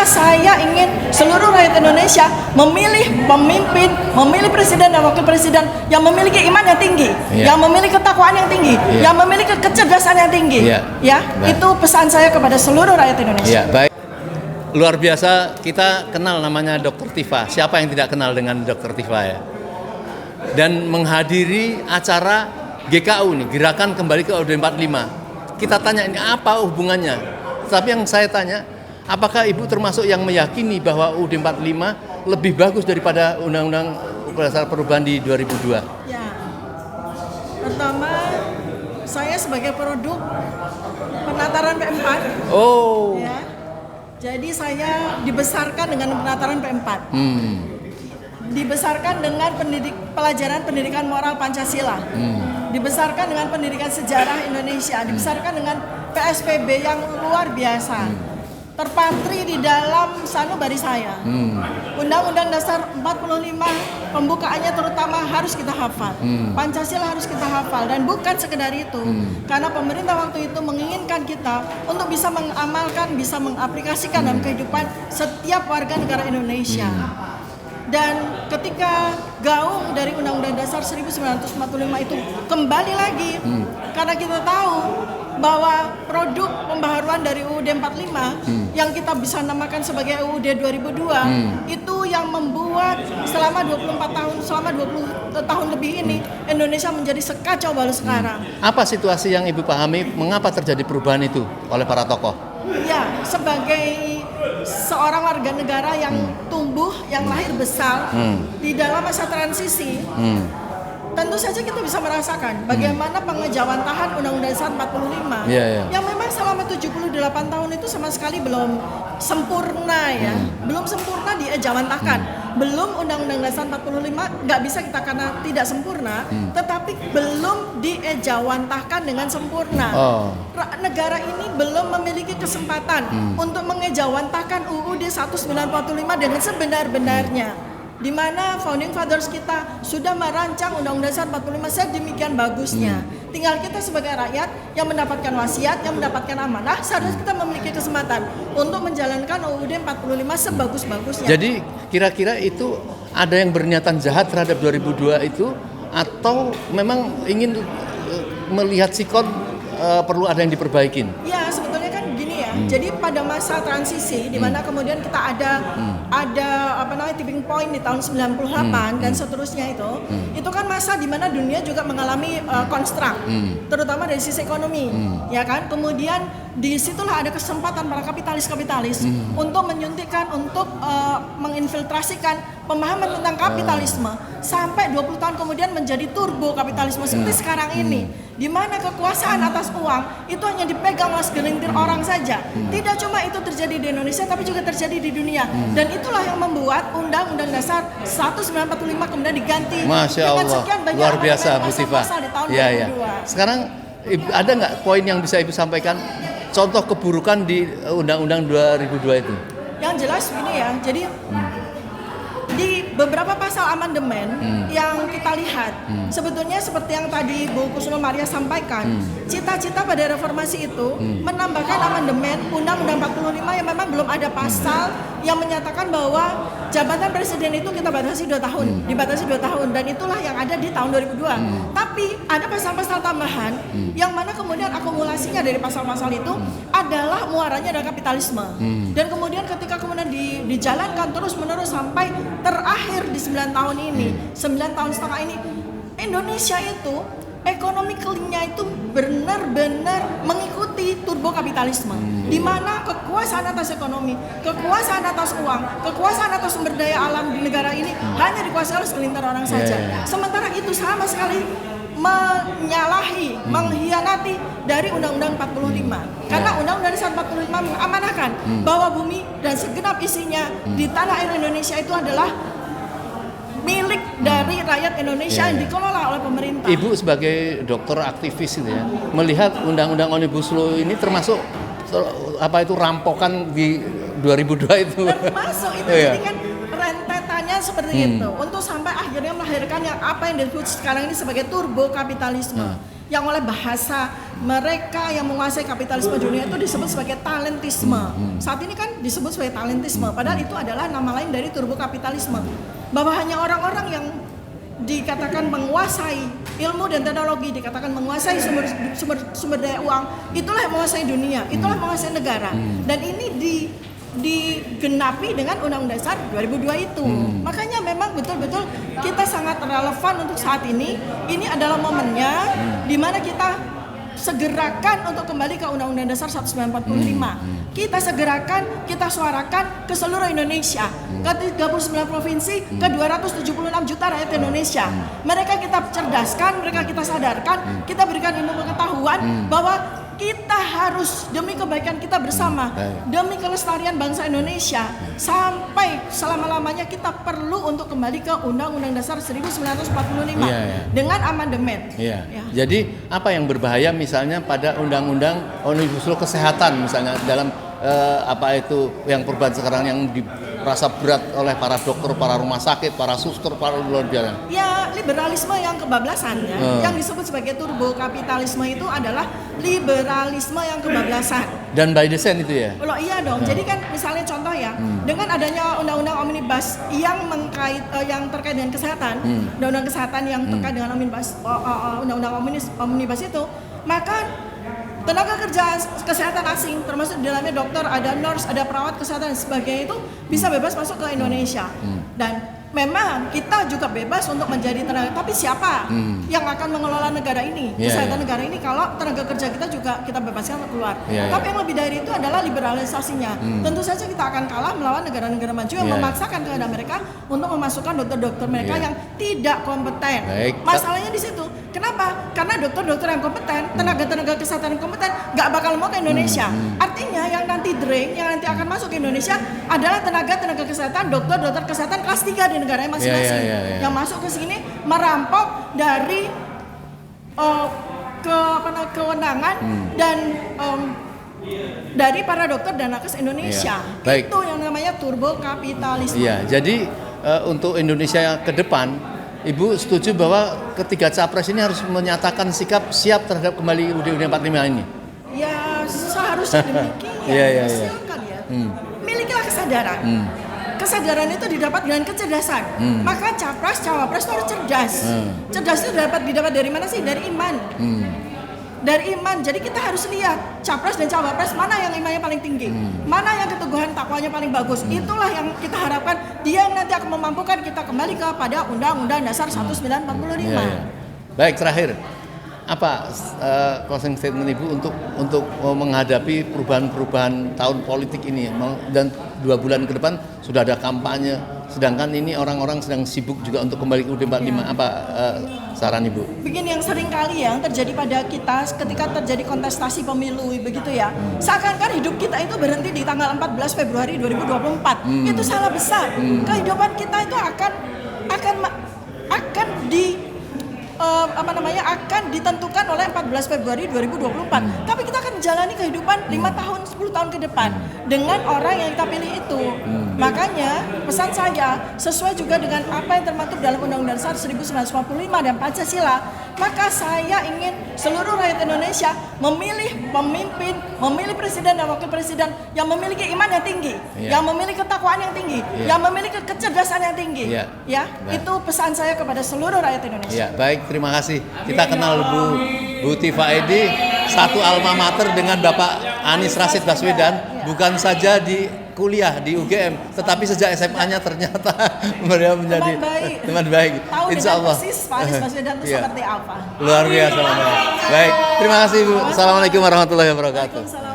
saya ingin seluruh rakyat Indonesia memilih pemimpin, memilih presiden dan wakil presiden yang memiliki iman yang tinggi, yang memiliki ketakwaan yang tinggi, yang memiliki kecerdasan yang tinggi. Itu pesan saya kepada seluruh rakyat Indonesia. Baik. Luar biasa, kita kenal namanya Dr. Tifa. Siapa yang tidak kenal dengan Dr. Tifa ya? Dan menghadiri acara GKU nih, Gerakan Kembali ke UUD 45. Kita tanya ini apa hubungannya? Tapi yang saya tanya, apakah Ibu termasuk yang meyakini bahwa UUD 45 lebih bagus daripada Undang-Undang Dasar Perubahan di 2002? Ya, pertama saya sebagai produk penataran P4. Oh. Ya, jadi saya dibesarkan dengan penataran P4. Dibesarkan dengan pelajaran pendidikan moral Pancasila. Dibesarkan dengan pendidikan sejarah Indonesia. Dibesarkan dengan PSPB yang luar biasa. Terpatri di dalam sanubari saya. Undang-Undang Dasar 45 pembukaannya terutama harus kita hafal. Pancasila harus kita hafal dan bukan sekedar itu. Karena pemerintah waktu itu menginginkan kita untuk bisa mengamalkan, bisa mengaplikasikan dalam kehidupan setiap warga negara Indonesia. Dan ketika gaung dari Undang-Undang Dasar 1945 itu kembali lagi, karena kita tahu bahwa produk pembaharuan dari UUD 45 yang kita bisa namakan sebagai UUD 2002 itu yang membuat selama 24 tahun, selama 20 tahun lebih ini Indonesia menjadi sekacau balau sekarang. Apa situasi yang Ibu pahami mengapa terjadi perubahan itu oleh para tokoh? Ya, sebagai seorang warga negara yang tumbuh, yang lahir besar di dalam masa transisi, tentu saja kita bisa merasakan bagaimana pengejawantahan Undang-Undang Dasar 45 yang memang selama 78 tahun itu sama sekali belum sempurna ya, belum sempurna diejawantahkan. Belum Undang-Undang Dasar 45 nggak bisa kita karena tidak sempurna, tetapi belum diejawantahkan dengan sempurna. Negara ini belum memiliki kesempatan untuk mengejawantahkan UUD 1945 dengan sebenar-benarnya. Di mana founding fathers kita sudah merancang Undang-Undang Dasar 45 sedemikian bagusnya. Tinggal kita sebagai rakyat yang mendapatkan wasiat, yang mendapatkan amanah, seharusnya kita memiliki kesempatan untuk menjalankan UUD 45 sebagus-bagusnya. Jadi kira-kira itu ada yang berniatan jahat terhadap 2002 itu atau memang ingin melihat sikon perlu ada yang diperbaikin? Ya, sebetulnya kan gini ya. Jadi pada masa transisi di mana kemudian kita ada tipping point di tahun 98 dan seterusnya itu kan masa di mana dunia juga mengalami konstruk, terutama dari sisi ekonomi, ya kan. Kemudian disitulah ada kesempatan para kapitalis untuk menyuntikkan, untuk menginfiltrasikan pemahaman tentang kapitalisme sampai 20 tahun kemudian menjadi turbo kapitalisme seperti sekarang ini, di mana kekuasaan atas uang itu hanya dipegang oleh segelintir orang saja. Tidak cuma itu terjadi di Indonesia, tapi juga terjadi di dunia. Dan itulah yang membuat Undang-Undang Dasar 1945 kemudian diganti dengan sekian banyak luar biasa Bu Tifa. Di tahun 2002. Sekarang ada nggak poin yang bisa Ibu sampaikan? Contoh keburukan di Undang-Undang 2002 itu? Yang jelas ini ya, jadi di beberapa pasal amandemen yang kita lihat sebetulnya seperti yang tadi Bu Kusuma Maria sampaikan, cita-cita pada reformasi itu menambahkan amandemen Undang-Undang 45 yang memang belum ada pasal yang menyatakan bahwa jabatan presiden itu kita batasi 2 tahun, dibatasi 2 tahun, dan itulah yang ada di tahun 2002. Tapi ada pasal-pasal tambahan yang mana kemudian akumulasinya dari pasal-pasal itu adalah muaranya adalah kapitalisme. Dan kemudian ketika kemudian dijalankan terus-menerus sampai terakhir di 9 tahun ini, 9 tahun setengah ini, Indonesia itu ekonominya itu benar-benar mengikuti turbo kapitalisme, di mana kekuasaan atas ekonomi, kekuasaan atas uang, kekuasaan atas sumber daya alam di negara ini hanya dikuasai oleh segelintir orang saja. Sementara itu sama sekali menyalahi, mengkhianati dari Undang-Undang 45. Karena Undang-Undang Dasar 45 mengamanahkan bahwa bumi dan segenap isinya di tanah air Indonesia itu adalah milik dari rakyat Indonesia yang dikelola oleh pemerintah. Ibu sebagai dokter aktivis gitu ya, melihat Undang-Undang Omnibus Law ini termasuk rampokan di 2002 itu. Termasuk itu, jadi kan rentetannya seperti itu untuk sampai akhirnya melahirkan yang apa yang disebut sekarang ini sebagai turbo kapitalisme. yang oleh bahasa mereka yang menguasai kapitalisme dunia itu disebut sebagai talentisme. Saat ini kan disebut sebagai talentisme, padahal itu adalah nama lain dari turbokapitalisme. Bahwa hanya orang-orang yang dikatakan menguasai ilmu dan teknologi, dikatakan menguasai sumber daya uang, itulah yang menguasai dunia, itulah yang menguasai negara. Dan ini digenapi dengan Undang-Undang Dasar 2002 itu. Makanya memang betul-betul kita sangat relevan untuk saat ini. Ini adalah momennya di mana kita segerakan untuk kembali ke Undang-Undang Dasar 1945. Kita segerakan, kita suarakan ke seluruh Indonesia, ke 39 provinsi, ke 276 juta rakyat Indonesia. Mereka kita cerdaskan, mereka kita sadarkan, kita berikan ilmu pengetahuan bahwa kita harus demi kebaikan kita bersama, demi kelestarian bangsa Indonesia, sampai selama-lamanya kita perlu untuk kembali ke Undang-Undang Dasar 1945 dengan amandemen. Jadi apa yang berbahaya misalnya pada Undang-Undang Omnibus Law Kesehatan misalnya dalam apa itu yang perubahan sekarang yang dirasa berat oleh para dokter, para rumah sakit, para suster, para luar biasa. Ya, liberalisme yang kebablasan ya. Yang disebut sebagai turbo kapitalisme itu adalah liberalisme yang kebablasan. Dan by design itu ya? Loh iya dong. Jadi kan misalnya contoh ya, dengan adanya undang-undang omnibus yang terkait dengan kesehatan, undang-undang kesehatan yang terkait dengan omnibus, undang-undang omnibus itu, maka tenaga kerja kesehatan asing, termasuk di dalamnya dokter, ada nurse, ada perawat kesehatan dan sebagainya itu bisa bebas masuk ke Indonesia. Dan memang kita juga bebas untuk menjadi tenaga, tapi siapa yang akan mengelola negara ini, kesehatan negara ini kalau tenaga kerja kita juga kita bebaskan keluar. Tapi yang lebih dari itu adalah liberalisasinya. Tentu saja kita akan kalah melawan negara-negara maju yang memaksakan kepada mereka untuk memasukkan dokter-dokter mereka yang tidak kompeten. Masalahnya di situ. Kenapa? Karena dokter-dokter yang kompeten, tenaga-tenaga kesehatan yang kompeten nggak bakal mau ke Indonesia. Artinya yang nanti drain, yang nanti akan masuk ke Indonesia adalah tenaga-tenaga kesehatan, dokter-dokter kesehatan kelas 3 di negaranya masing-masing. Yang masuk ke sini merampok dari kewenangan dan dari para dokter dan nakes Indonesia. Itu yang namanya turbo kapitalisme. Jadi untuk Indonesia ke depan, Ibu setuju bahwa ketiga capres ini harus menyatakan sikap siap terhadap kembali UUD 45 ini? Ya seharusnya demikian. Silakan ya. Milikilah kesadaran. Kesadaran itu didapat dengan kecerdasan. Maka capres, cawapres itu harus cerdas. Cerdas itu didapat dari mana sih? Dari iman. Dari iman. Jadi kita harus lihat capres dan cawapres mana yang imannya paling tinggi, mana yang keteguhan takwanya paling bagus. Itulah yang kita harapkan, dia yang nanti akan memampukan kita kembali kepada Undang-Undang Dasar 1945. Baik, terakhir apa closing statement Ibu untuk menghadapi perubahan-perubahan tahun politik ini, dan 2 bulan ke depan sudah ada kampanye, sedangkan ini orang-orang sedang sibuk juga untuk kembali ke UUD 45. Apa saran Ibu? Begini, yang sering kali yang terjadi pada kita ketika terjadi kontestasi pemilu begitu ya, seakan-akan hidup kita itu berhenti di tanggal 14 Februari 2024. Itu salah besar. Kehidupan kita itu akan akan ditentukan oleh 14 Februari 2024. Tapi kita akan menjalani kehidupan 5 tahun, 10 tahun ke depan dengan orang yang kita pilih itu. Makanya pesan saya sesuai juga dengan apa yang termaktub dalam Undang-Undang Dasar 1945 dan Pancasila, maka saya ingin seluruh rakyat Indonesia memilih pemimpin, memilih presiden dan wakil presiden yang memiliki iman yang tinggi, yang memiliki ketakwaan yang tinggi, yang memiliki kecerdasan yang tinggi. Itu pesan saya kepada seluruh rakyat Indonesia. Baik, terima kasih. Kita kenal Bu Tifa Edy, satu alma mater dengan Bapak Anies Rashid Baswedan, bukan saja di kuliah di UGM, tetapi sejak SMA-nya ternyata beliau menjadi teman baik. Tahu Insya Allah. persis Pak Anies Baswedan itu seperti apa. Luar biasa. Baik, terima kasih Bu. Assalamualaikum warahmatullahi wabarakatuh.